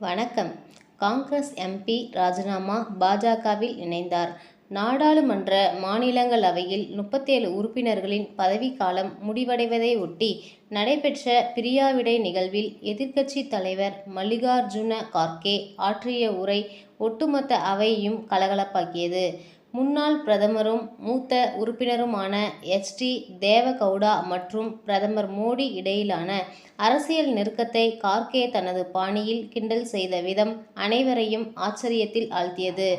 வணக்கம். காங்கிரஸ் எம்பி ராஜினாமா பாஜகவில் இணைந்தார். நாடாளுமன்ற மாநிலங்களவையில் 37 உறுப்பினர்களின் பதவிக்காலம் முடிவடைவதை ஒட்டி நடைபெற்ற பிரியாவிடை நிகழ்வில் எதிர்க்கட்சித் தலைவர் மல்லிகார்ஜுன கார்கே ஆற்றிய உரை ஒட்டுமொத்த அவையையும் கலகலப்பாக்கியது. முன்னாள் பிரதமரும் மூத்த உறுப்பினருமான எச்.டி. தேவகவுடா மற்றும் பிரதமர் மோடி இடையிலான அரசியல் நெருக்கத்தை கார்கே தனது பாணியில் கிண்டல் செய்த விதம் அனைவரையும் ஆச்சரியத்தில் ஆழ்த்தியது.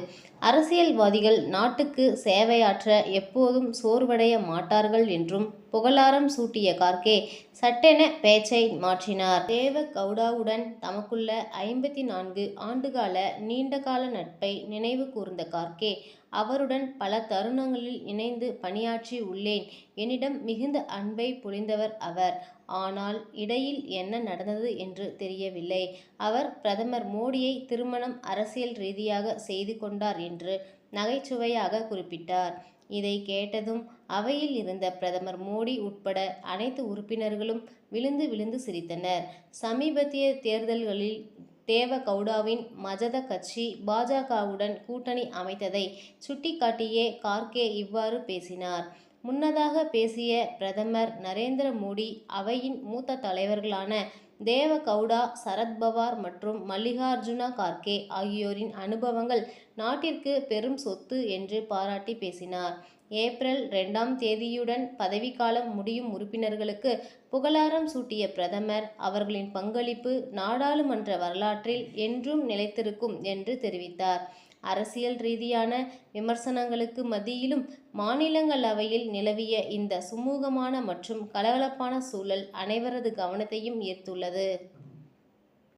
அரசியல்வாதிகள் நாட்டுக்கு சேவையாற்ற எப்போதும் சோர்வடைய மாட்டார்கள் என்றும் புகழாரம் சூட்டிய கார்கே சட்டென பேச்சை மாற்றினார். தேவகவுடாவுடன் தமக்குள்ள 54 ஆண்டுகால நீண்டகால நட்பை நினைவு கூர்ந்த கார்கே, அவருடன் பல தருணங்களில் இணைந்து பணியாற்றி உள்ளேன். என்னிடம் மிகுந்த அன்பை பொழிந்தவர் அவர். ஆனால் இடையில் என்ன நடந்தது என்று தெரியவில்லை. அவர் பிரதமர் மோடியை திருமணம் அரசியல் ரீதியாக செய்து கொண்டார் என்று நகைச்சுவையாக குறிப்பிட்டார். இதை கேட்டதும் அவையில் இருந்த பிரதமர் மோடி உட்பட அனைத்து உறுப்பினர்களும் விழுந்து விழுந்து சிரித்தனர். சமீபத்திய தேர்தல்களில் தேவகவுடாவின் மஜத கட்சி பாஜகவுடன் கூட்டணி அமைத்ததை சுட்டிக்காட்டியே கார்கே இவ்வாறு பேசினார். முன்னதாக பேசிய பிரதமர் நரேந்திர மோடி அவையின் மூத்த தலைவர்களான தேவகவுடா, சரத்பவார் மற்றும் மல்லிகார்ஜுன கார்கே ஆகியோரின் அனுபவங்கள் நாட்டிற்கு பெரும் சொத்து என்று பாராட்டி பேசினார். ஏப்ரல் 2ஆம் தேதியுடன் பதவிக்காலம் முடியும் உறுப்பினர்களுக்கு புகழாரம் சூட்டிய பிரதமர், அவர்களின் பங்களிப்பு நாடாளுமன்ற வரலாற்றில் என்றும் நிலைத்திருக்கும் என்று தெரிவித்தார். அரசியல் ரீதியான விமர்சனங்களுக்கு மத்தியிலும் மாநிலங்களவையில் நிலவிய இந்த சுமூகமான மற்றும் கலகலப்பான சூழல் அனைவரது கவனத்தையும் ஈர்த்துள்ளது.